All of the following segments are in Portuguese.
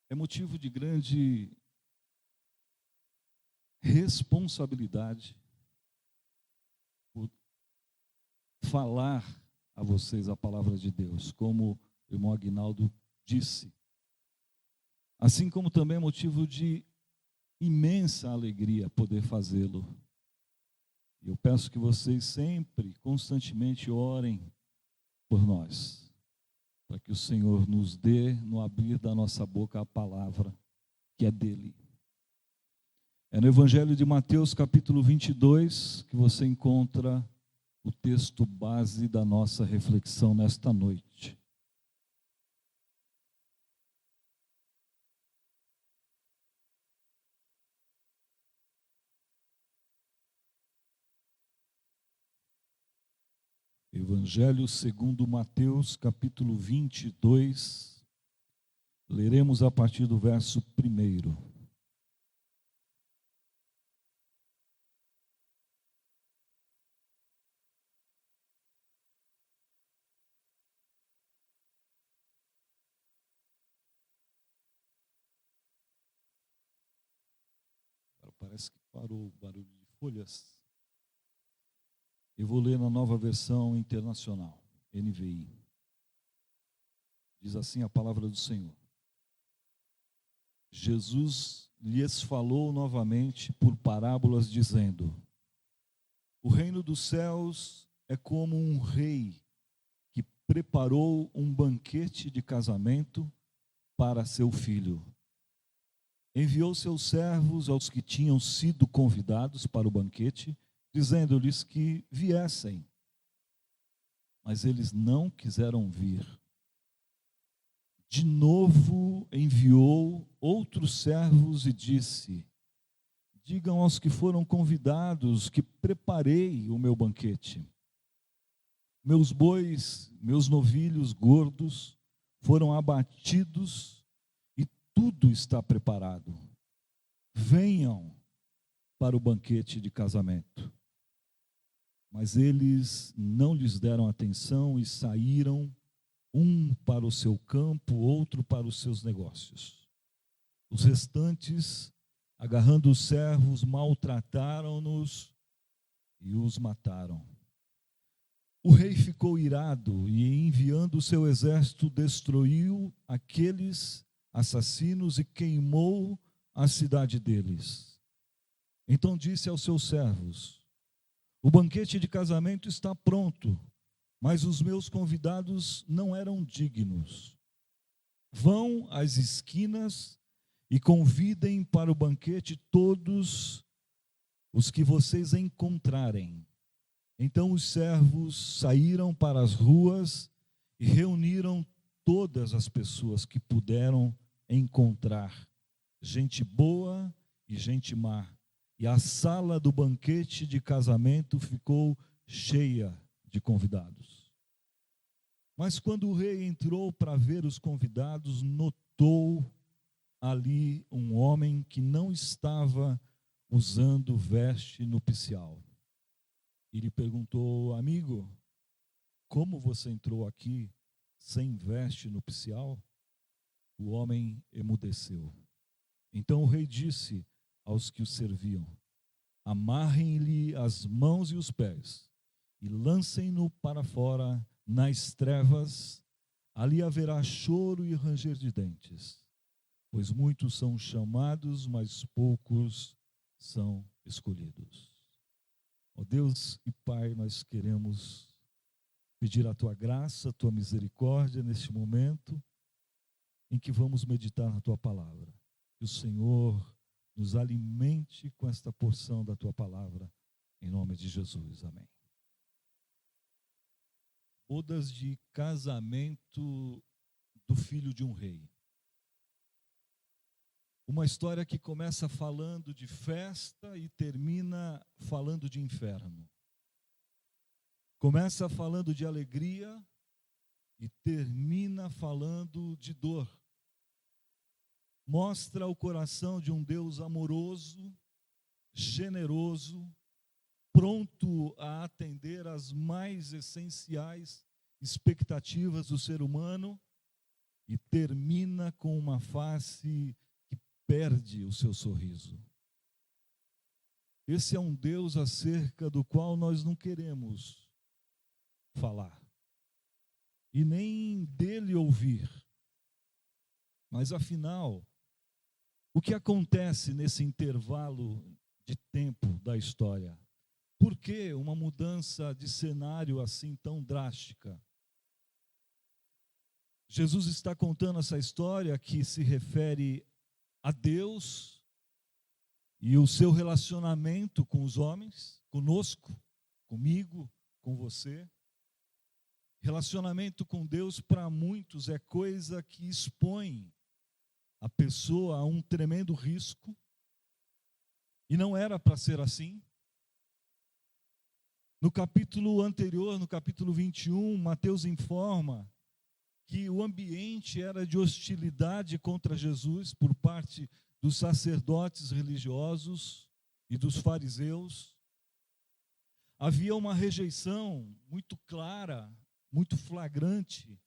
É motivo de grande responsabilidade por falar a vocês a palavra de Deus, como o irmão Aguinaldo disse. Assim como também é motivo de imensa alegria poder fazê-lo. Eu peço que vocês sempre, constantemente orem por nós, para que o Senhor nos dê, no abrir da nossa boca, a palavra que é dele. É no Evangelho de Mateus, capítulo 22, que você encontra o texto base da nossa reflexão nesta noite. Evangelho segundo Mateus, capítulo 22, leremos a partir do verso 1. Parece que parou o barulho de folhas. Eu vou ler na nova versão internacional, NVI. Diz assim a palavra do Senhor. Jesus lhes falou novamente por parábolas, dizendo: o reino dos céus é como um rei que preparou um banquete de casamento para seu filho. Enviou seus servos aos que tinham sido convidados para o banquete, dizendo-lhes que viessem. Mas eles não quiseram vir. De novo enviou outros servos e disse: digam aos que foram convidados que preparei o meu banquete. Meus bois, meus novilhos gordos foram abatidos, tudo está preparado. Venham para o banquete de casamento. Mas eles não lhes deram atenção e saíram, um para o seu campo, outro para os seus negócios. Os restantes, agarrando os servos, maltrataram-nos e os mataram. O rei ficou irado e, enviando o seu exército, destruiu aqueles assassinos e queimou a cidade deles. Então disse aos seus servos: o banquete de casamento está pronto, mas os meus convidados não eram dignos. Vão às esquinas e convidem para o banquete todos os que vocês encontrarem. Então os servos saíram para as ruas e reuniram todas as pessoas que puderam encontrar, gente boa e gente má. E a sala do banquete de casamento ficou cheia de convidados. Mas quando o rei entrou para ver os convidados, notou ali um homem que não estava usando veste nupcial. E lhe perguntou: amigo, como você entrou aqui sem veste nupcial? O homem emudeceu. Então o rei disse aos que o serviam: amarrem-lhe as mãos e os pés e lancem-no para fora nas trevas. Ali haverá choro e ranger de dentes, pois muitos são chamados, mas poucos são escolhidos. Ó Deus e Pai, nós queremos pedir a Tua graça, a Tua misericórdia neste momento em que vamos meditar na Tua palavra. Que o Senhor nos alimente com esta porção da Tua palavra, em nome de Jesus. Amém. Bodas de casamento do filho de um rei. Uma história que começa falando de festa e termina falando de inferno. Começa falando de alegria e termina falando de dor. Mostra o coração de um Deus amoroso, generoso, pronto a atender às mais essenciais expectativas do ser humano e termina com uma face que perde o seu sorriso. Esse é um Deus acerca do qual nós não queremos falar e nem dele ouvir. Mas afinal, o que acontece nesse intervalo de tempo da história? Por que uma mudança de cenário assim tão drástica? Jesus está contando essa história que se refere a Deus e o seu relacionamento com os homens, conosco, comigo, com você. Relacionamento com Deus para muitos é coisa que expõe a pessoa a um tremendo risco, e não era para ser assim. No capítulo anterior, no capítulo 21, Mateus informa que o ambiente era de hostilidade contra Jesus por parte dos sacerdotes religiosos e dos fariseus. Havia uma rejeição muito clara, muito flagrante,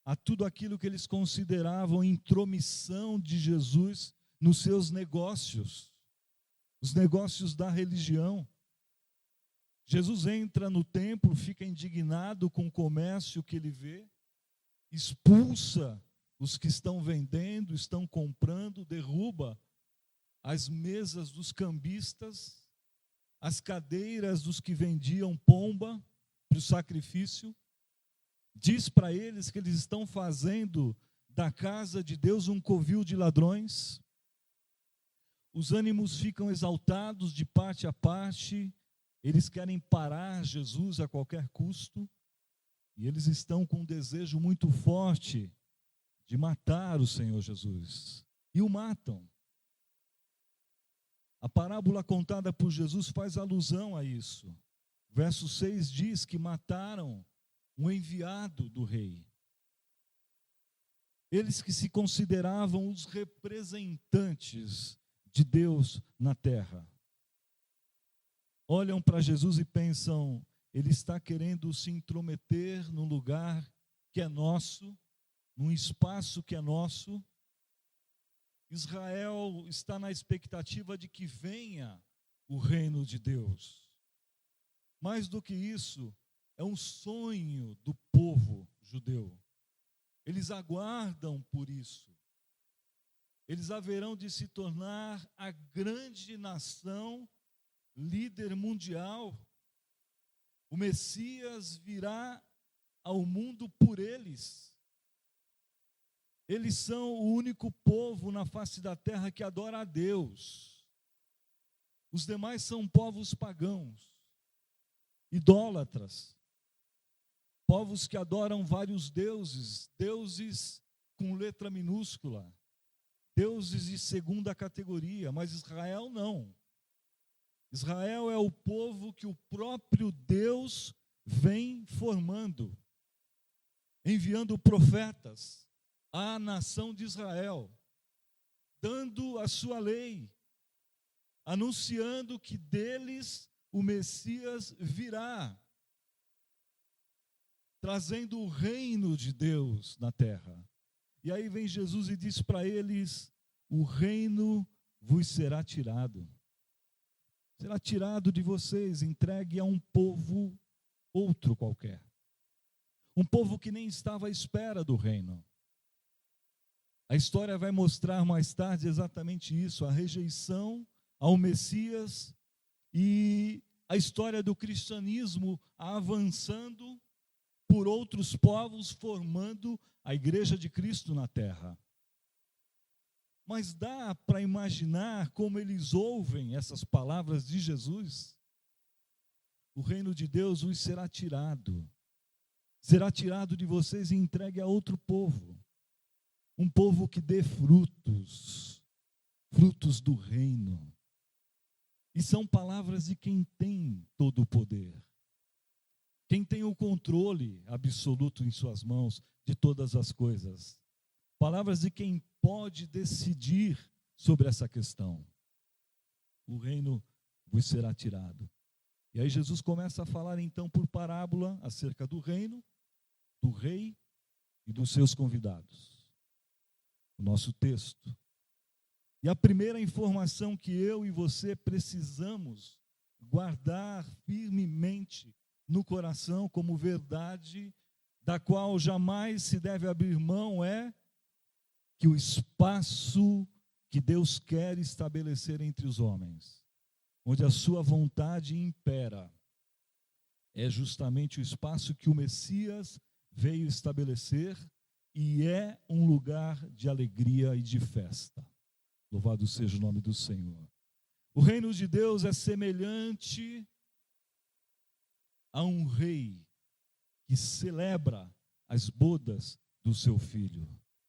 a tudo aquilo que eles consideravam intromissão de Jesus nos seus negócios, os negócios da religião. Jesus entra no templo, fica indignado com o comércio que ele vê, expulsa os que estão vendendo, estão comprando, derruba as mesas dos cambistas, as cadeiras dos que vendiam pomba para o sacrifício. Diz para eles que eles estão fazendo da casa de Deus um covil de ladrões. Os ânimos ficam exaltados de parte a parte, eles querem parar Jesus a qualquer custo, e eles estão com um desejo muito forte de matar o Senhor Jesus, e o matam. A parábola contada por Jesus faz alusão a isso. Verso 6 diz que mataram um enviado do rei. Eles que se consideravam os representantes de Deus na terra. Olham para Jesus e pensam, ele está querendo se intrometer num lugar que é nosso, num espaço que é nosso. Israel está na expectativa de que venha o reino de Deus. Mais do que isso, é um sonho do povo judeu. Eles aguardam por isso. Eles haverão de se tornar a grande nação, líder mundial. O Messias virá ao mundo por eles. Eles são o único povo na face da terra que adora a Deus. Os demais são povos pagãos, idólatras, povos que adoram vários deuses, deuses com letra minúscula, deuses de segunda categoria, mas Israel não. Israel é o povo que o próprio Deus vem formando, enviando profetas à nação de Israel, dando a sua lei, anunciando que deles o Messias virá, trazendo o reino de Deus na terra. E aí vem Jesus e diz para eles, o reino vos será tirado. Será tirado de vocês, entregue a um povo outro qualquer. Um povo que nem estava à espera do reino. A história vai mostrar mais tarde exatamente isso, a rejeição ao Messias e a história do cristianismo avançando por outros povos, formando a igreja de Cristo na terra. Mas dá para imaginar como eles ouvem essas palavras de Jesus? O reino de Deus vos será tirado de vocês e entregue a outro povo. Um povo que dê frutos do reino. E são palavras de quem tem todo o poder. Quem tem o controle absoluto em suas mãos de todas as coisas. Palavras de quem pode decidir sobre essa questão. O reino vos será tirado. E aí Jesus começa a falar então por parábola acerca do reino, do rei e dos seus convidados. o nosso texto. E a primeira informação que eu e você precisamos guardar firmemente no coração como verdade, da qual jamais se deve abrir mão, é que o espaço que Deus quer estabelecer entre os homens, onde a sua vontade impera, é justamente o espaço que o Messias veio estabelecer e é um lugar de alegria e de festa. Louvado seja o nome do Senhor. O reino de Deus é semelhante a um rei que celebra as bodas do seu filho.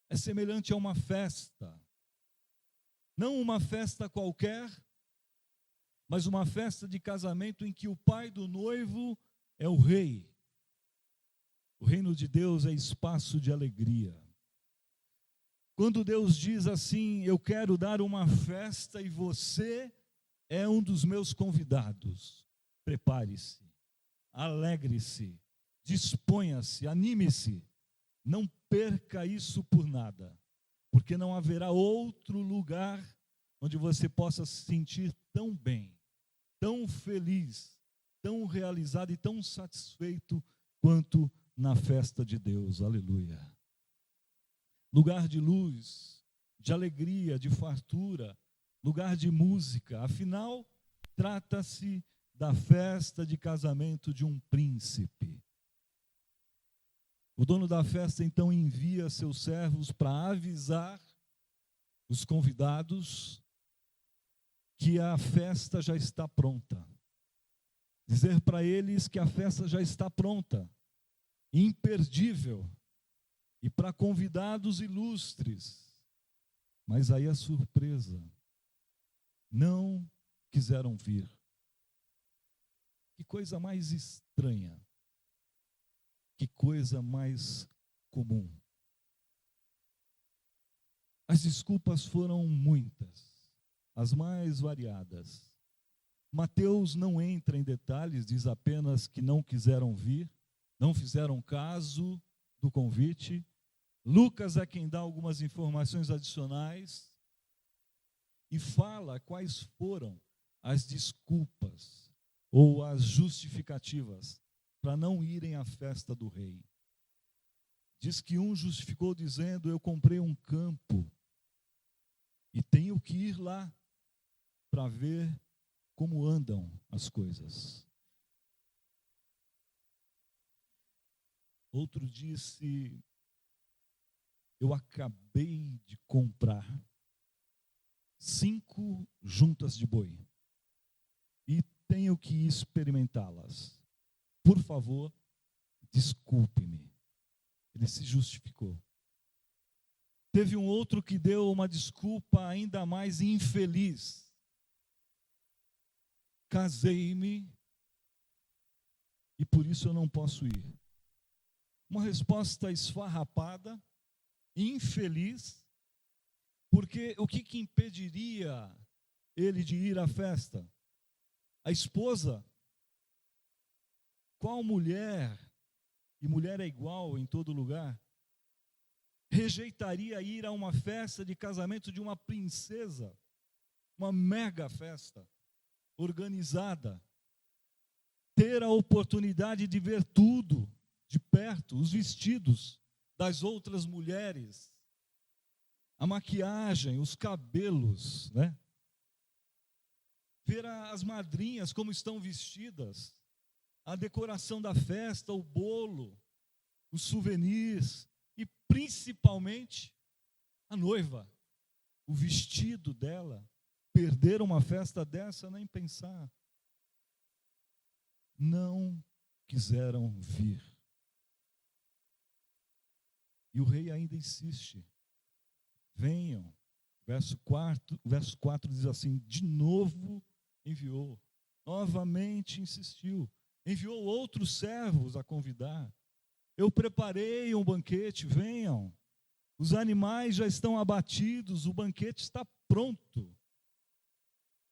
É semelhante a uma festa. Não uma festa qualquer, mas uma festa de casamento em que o pai do noivo é o rei. O reino de Deus é espaço de alegria. Quando Deus diz assim, eu quero dar uma festa e você é um dos meus convidados, prepare-se, alegre-se, disponha-se, anime-se, não perca isso por nada, porque não haverá outro lugar onde você possa se sentir tão bem, tão feliz, tão realizado e tão satisfeito quanto na festa de Deus, aleluia. Lugar de luz, de alegria, de fartura, lugar de música, afinal, trata-se da festa de casamento de um príncipe. O dono da festa então envia seus servos para avisar os convidados que a festa já está pronta. Dizer para eles que a festa já está pronta, imperdível, e para convidados ilustres. Mas aí a surpresa, não quiseram vir. Que coisa mais estranha, que coisa mais comum. As desculpas foram muitas, as mais variadas. Mateus não entra em detalhes, diz apenas que não quiseram vir, não fizeram caso do convite. Lucas é quem dá algumas informações adicionais e fala quais foram as desculpas ou as justificativas para não irem à festa do rei. Diz que um justificou dizendo, eu comprei um campo e tenho que ir lá para ver como andam as coisas. Outro disse, eu acabei de comprar 5 juntas de boi e tenho que experimentá-las. Por favor, desculpe-me. Ele se justificou. Teve um outro que deu uma desculpa ainda mais infeliz. Casei-me e por isso eu não posso ir. Uma resposta esfarrapada, infeliz, porque o que impediria ele de ir à festa? A esposa? Qual mulher, e mulher é igual em todo lugar, rejeitaria ir a uma festa de casamento de uma princesa, uma mega festa, organizada, ter a oportunidade de ver tudo de perto, os vestidos das outras mulheres, a maquiagem, os cabelos, né? Ver as madrinhas como estão vestidas, a decoração da festa, o bolo, os souvenirs e principalmente a noiva, o vestido dela. Perder uma festa dessa, nem pensar. Não quiseram vir. E o rei ainda insiste. Venham. Verso 4 diz assim, de novo enviou. Novamente insistiu. Enviou outros servos a convidar. Eu preparei um banquete, venham. Os animais já estão abatidos, o banquete está pronto.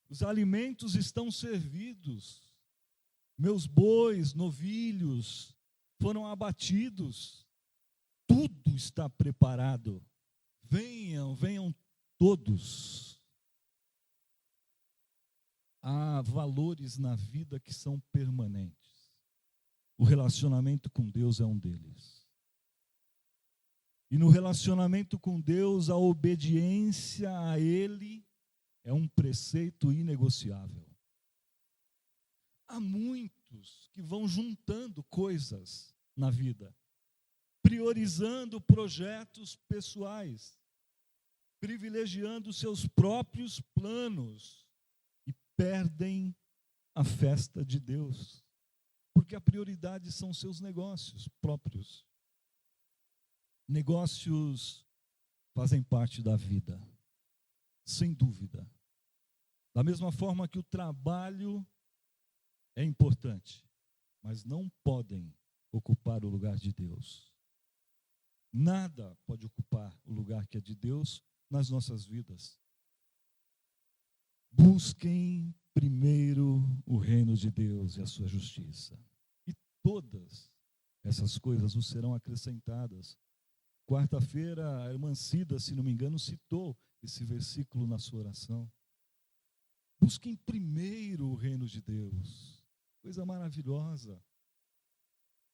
Os alimentos estão servidos. Meus bois, novilhos foram abatidos. Tudo está preparado. venham todos. Há valores na vida que são permanentes. O relacionamento com Deus é um deles. E no relacionamento com Deus, a obediência a Ele é um preceito inegociável. Há muitos que vão juntando coisas na vida, priorizando projetos pessoais, privilegiando seus próprios planos e perdem a festa de Deus, porque a prioridade são seus negócios próprios. Negócios fazem parte da vida, sem dúvida. Da mesma forma que o trabalho é importante, mas não podem ocupar o lugar de Deus. Nada pode ocupar o lugar que é de Deus nas nossas vidas. Busquem primeiro o reino de Deus e a sua justiça, e todas essas coisas nos serão acrescentadas. Quarta-feira, a irmã Cida, se não me engano, citou esse versículo na sua oração. Busquem primeiro o reino de Deus. Coisa maravilhosa.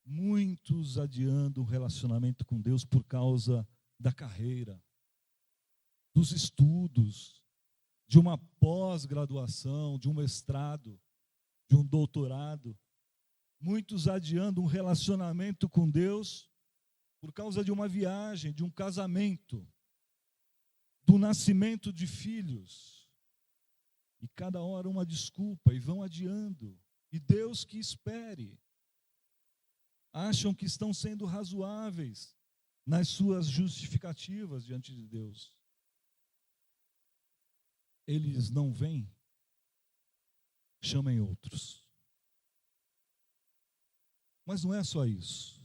Muitos adiando um relacionamento com Deus por causa da carreira, dos estudos, de uma pós-graduação, de um mestrado, de um doutorado. Muitos adiando um relacionamento com Deus por causa de uma viagem, de um casamento, do nascimento de filhos. E cada hora uma desculpa, e vão adiando. E Deus que espere. Acham que estão sendo razoáveis nas suas justificativas diante de Deus. Eles não vêm, chamem outros. Mas não é só isso.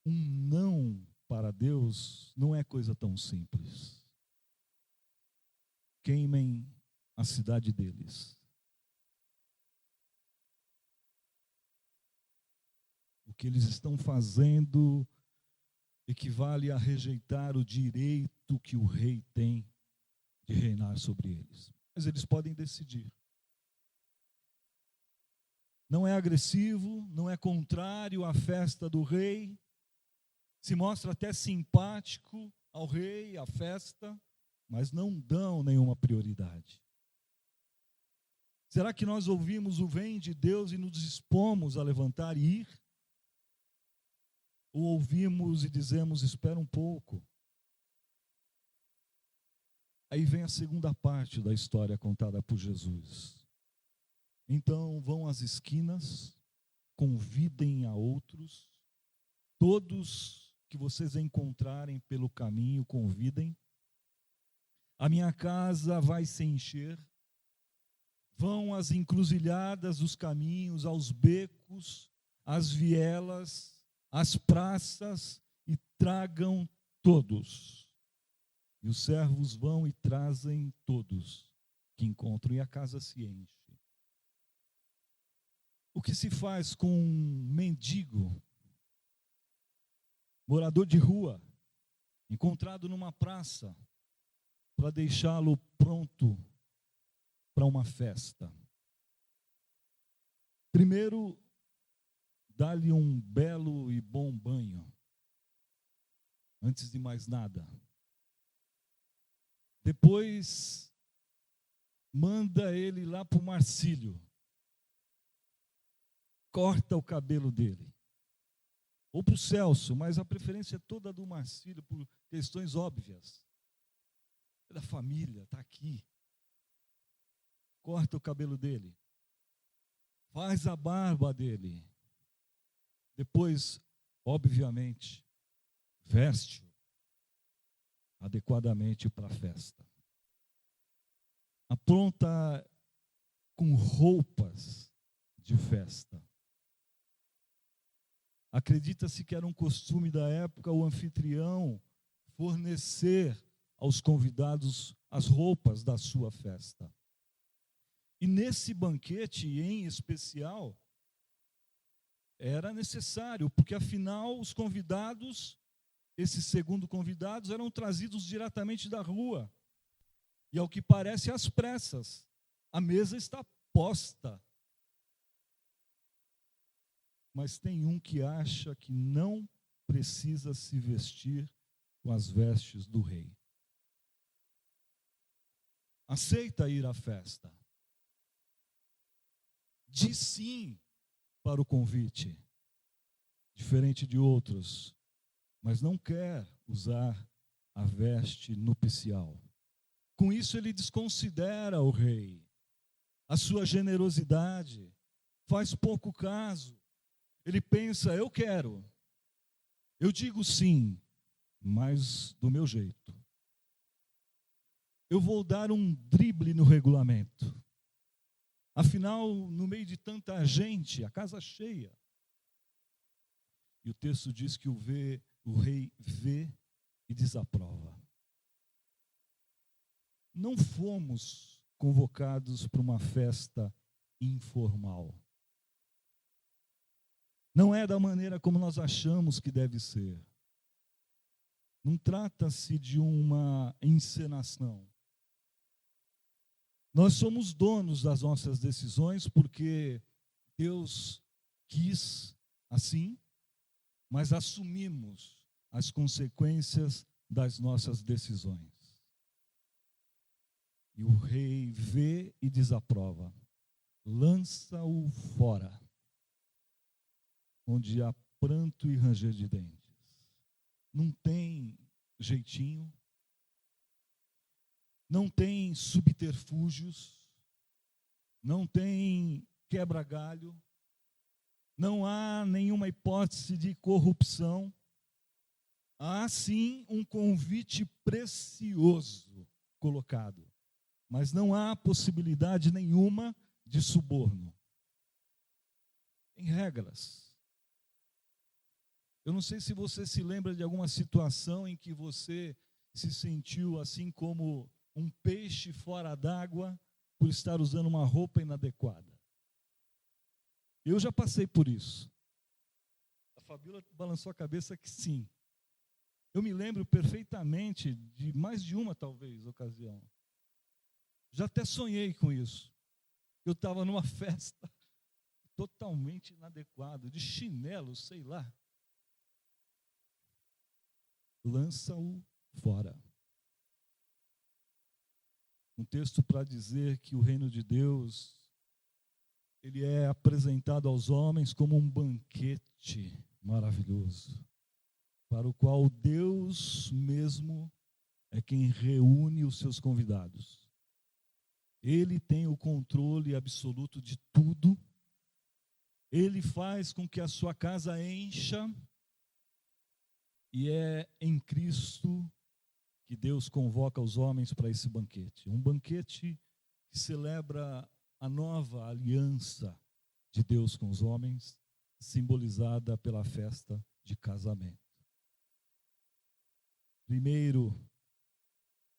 Um não para Deus não é coisa tão simples. Queimem a cidade deles. O que eles estão fazendo equivale a rejeitar o direito que o rei tem de reinar sobre eles. Mas eles podem decidir. Não é agressivo, não é contrário à festa do rei, se mostra até simpático ao rei, à festa, mas não dão nenhuma prioridade. Será que nós ouvimos o vem de Deus e nos dispomos a levantar e ir? Ou ouvimos e dizemos, espera um pouco? Aí vem a segunda parte da história contada por Jesus. Então vão às esquinas, convidem a outros, todos que vocês encontrarem pelo caminho, convidem. A minha casa vai se encher. Vão às encruzilhadas dos caminhos, aos becos, às vielas, às praças e tragam todos. E os servos vão e trazem todos que encontram, e a casa se enche. O que se faz com um mendigo, morador de rua, encontrado numa praça, para deixá-lo pronto para uma festa? Primeiro, dá-lhe um belo e bom banho, antes de mais nada. Depois, manda ele lá para o Marcílio, corta o cabelo dele. Ou para o Celso, mas a preferência é toda do Marcílio, por questões óbvias. É da família, está aqui. Corta o cabelo dele. Faz a barba dele. Depois, obviamente, veste-o adequadamente para a festa. Apronta com roupas de festa. Acredita-se que era um costume da época o anfitrião fornecer aos convidados as roupas da sua festa. E nesse banquete em especial, era necessário, porque afinal os convidados esses segundo convidados eram trazidos diretamente da rua. E ao que parece, às pressas. A mesa está posta. Mas tem um que acha que não precisa se vestir com as vestes do rei. Aceita ir à festa. Diz sim para o convite, diferente de outros, mas não quer usar a veste nupcial. Com isso ele desconsidera o rei, a sua generosidade, faz pouco caso. Ele pensa, eu quero, eu digo sim, mas do meu jeito. Eu vou dar um drible no regulamento. Afinal, no meio de tanta gente, a casa cheia. E o texto diz que o rei vê e desaprova. Não fomos convocados para uma festa informal. Não é da maneira como nós achamos que deve ser. Não trata-se de uma encenação. Nós somos donos das nossas decisões porque Deus quis assim, mas assumimos as consequências das nossas decisões. E o rei vê e desaprova. Lança-o fora, onde há pranto e ranger de dentes. Não tem jeitinho. Não tem subterfúgios, não tem quebra-galho, não há nenhuma hipótese de corrupção. Há sim um convite precioso colocado, mas não há possibilidade nenhuma de suborno. Tem regras. Eu não sei se você se lembra de alguma situação em que você se sentiu assim como um peixe fora d'água por estar usando uma roupa inadequada. Eu já passei por isso. A Fabíola balançou a cabeça que sim. Eu me lembro perfeitamente de mais de uma, talvez, ocasião. Já até sonhei com isso. Eu estava numa festa totalmente inadequada, de chinelo, sei lá. Lança-o fora. Um texto para dizer que o reino de Deus, ele é apresentado aos homens como um banquete maravilhoso, para o qual Deus mesmo é quem reúne os seus convidados. Ele tem o controle absoluto de tudo, ele faz com que a sua casa encha, e é em Cristo que Deus convoca os homens para esse banquete. Um banquete que celebra a nova aliança de Deus com os homens, simbolizada pela festa de casamento. Primeiro,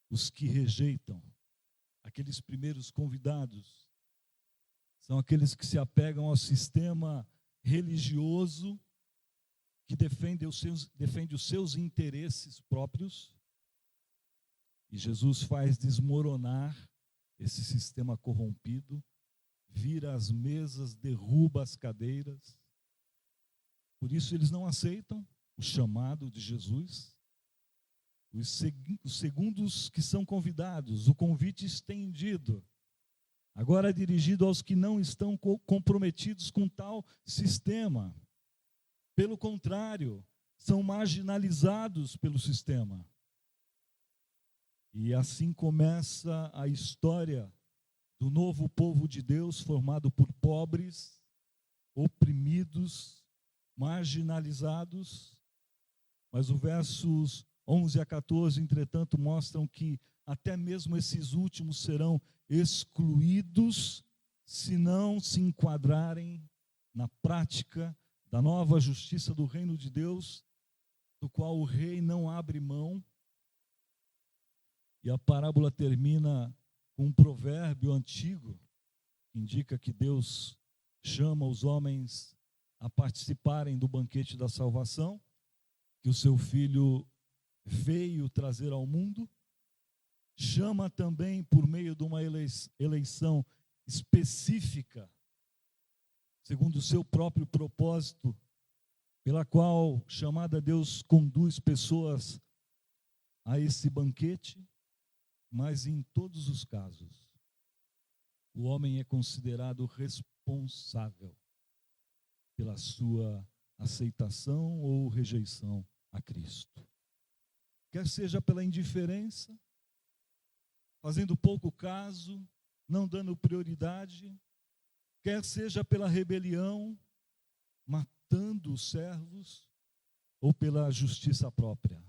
os que rejeitam, aqueles primeiros convidados, são aqueles que se apegam ao sistema religioso que defende os seus interesses próprios. E Jesus faz desmoronar esse sistema corrompido, vira as mesas, derruba as cadeiras. Por isso eles não aceitam o chamado de Jesus. Os segundos que são convidados, o convite estendido, agora dirigido aos que não estão comprometidos com tal sistema. Pelo contrário, são marginalizados pelo sistema. E assim começa a história do novo povo de Deus, formado por pobres, oprimidos, marginalizados. Mas os versos 11 a 14, entretanto, mostram que até mesmo esses últimos serão excluídos se não se enquadrarem na prática da nova justiça do reino de Deus, do qual o rei não abre mão. E a parábola termina com um provérbio antigo, que indica que Deus chama os homens a participarem do banquete da salvação, que o seu filho veio trazer ao mundo, chama também por meio de uma eleição específica, segundo o seu próprio propósito, pela qual, chamada Deus, conduz pessoas a esse banquete, mas em todos os casos, o homem é considerado responsável pela sua aceitação ou rejeição a Cristo. Quer seja pela indiferença, fazendo pouco caso, não dando prioridade, quer seja pela rebelião, matando os servos, ou pela justiça própria.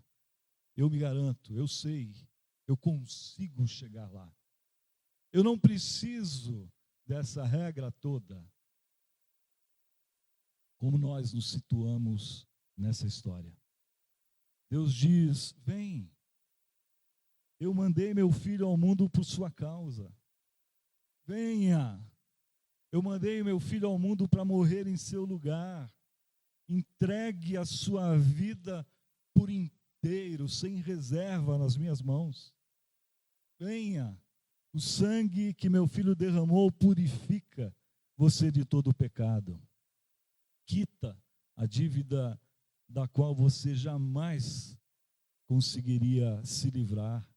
Eu me garanto, eu sei, eu consigo chegar lá. Eu não preciso dessa regra toda. Como nós nos situamos nessa história? Deus diz: vem, eu mandei meu filho ao mundo por sua causa. Venha, eu mandei meu filho ao mundo para morrer em seu lugar. Entregue a sua vida por inteiro, sem reserva nas minhas mãos. Venha, o sangue que meu filho derramou purifica você de todo o pecado. Quita a dívida da qual você jamais conseguiria se livrar.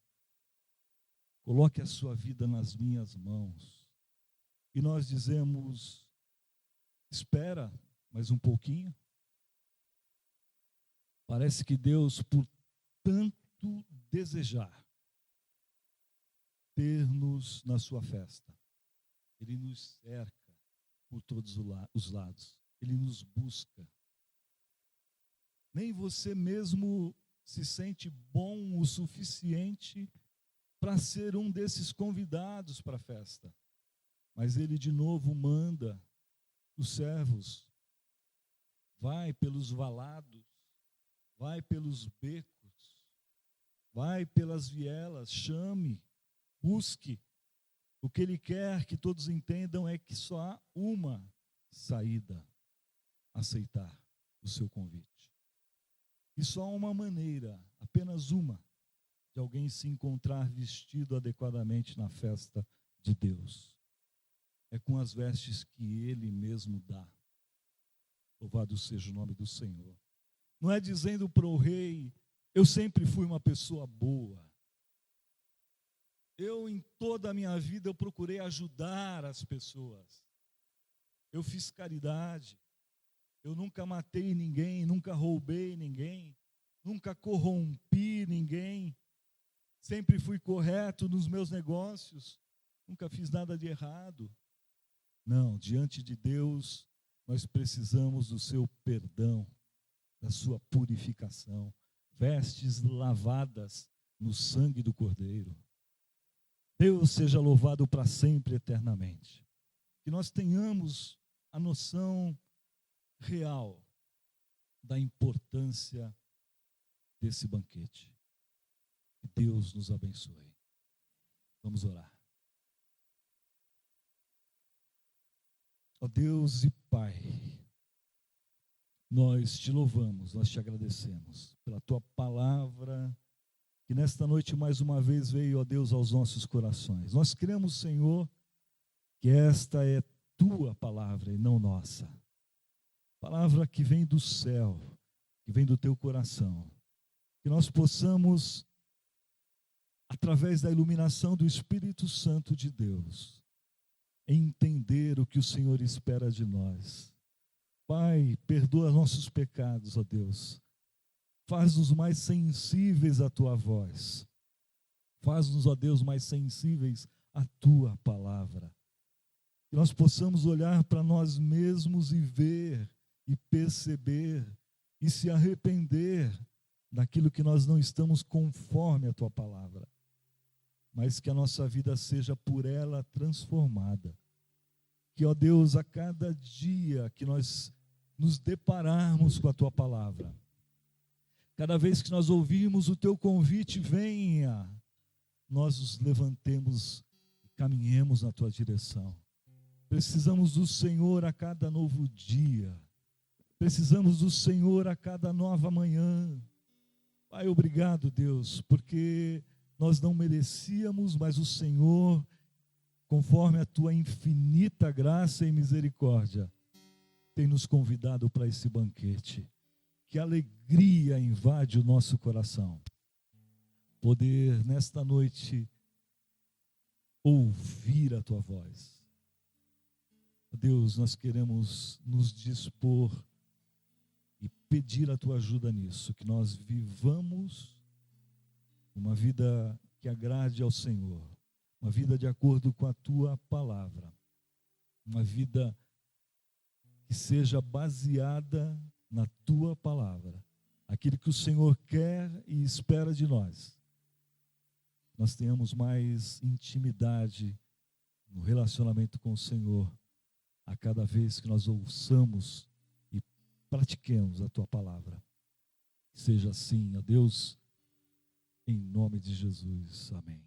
Coloque a sua vida nas minhas mãos. E nós dizemos: espera mais um pouquinho. Parece que Deus, por tanto desejar ter-nos na sua festa, Ele nos cerca por todos os lados. Ele nos busca. Nem você mesmo se sente bom o suficiente para ser um desses convidados para a festa. Mas Ele de novo manda os servos: vai pelos valados, vai pelos becos, vai pelas vielas, chame, busque. O que Ele quer que todos entendam é que só há uma saída: aceitar o seu convite. E só há uma maneira, apenas uma, de alguém se encontrar vestido adequadamente na festa de Deus. É com as vestes que Ele mesmo dá. Louvado seja o nome do Senhor. Não é dizendo para o rei: eu sempre fui uma pessoa boa. Em toda a minha vida, eu procurei ajudar as pessoas. Eu fiz caridade. Eu nunca matei ninguém, nunca roubei ninguém, nunca corrompi ninguém. Sempre fui correto nos meus negócios. Nunca fiz nada de errado. Não, diante de Deus, nós precisamos do seu perdão, da sua purificação, vestes lavadas no sangue do Cordeiro. Deus seja louvado para sempre, eternamente. Que nós tenhamos a noção real da importância desse banquete. Que Deus nos abençoe. Vamos orar. Ó Deus e Pai, nós te louvamos, nós te agradecemos pela tua palavra, que nesta noite mais uma vez veio, ó Deus, aos nossos corações. Nós cremos, Senhor, que esta é tua palavra e não nossa. Palavra que vem do céu, que vem do teu coração. Que nós possamos, através da iluminação do Espírito Santo de Deus, entender o que o Senhor espera de nós. Pai, perdoa nossos pecados, ó Deus. Faz-nos mais sensíveis à tua voz. Faz-nos, ó Deus, mais sensíveis à tua palavra. Que nós possamos olhar para nós mesmos e ver, e perceber, e se arrepender daquilo que nós não estamos conforme a tua palavra. Mas que a nossa vida seja por ela transformada. Que, ó Deus, a cada dia que nós nos depararmos com a tua palavra, cada vez que nós ouvirmos o teu convite, venha, nós nos levantemos e caminhemos na tua direção. Precisamos do Senhor a cada novo dia. Precisamos do Senhor a cada nova manhã. Pai, obrigado, Deus, porque nós não merecíamos, mas o Senhor, conforme a tua infinita graça e misericórdia, tem nos convidado para esse banquete. Que alegria invade o nosso coração. Poder, nesta noite, ouvir a tua voz. Deus, nós queremos nos dispor e pedir a tua ajuda nisso, que nós vivamos uma vida que agrade ao Senhor, uma vida de acordo com a tua palavra, uma vida que seja baseada na tua palavra, aquilo que o Senhor quer e espera de nós. Nós tenhamos mais intimidade no relacionamento com o Senhor, a cada vez que nós ouçamos e pratiquemos a tua palavra. Seja assim, ó Deus, em nome de Jesus. Amém.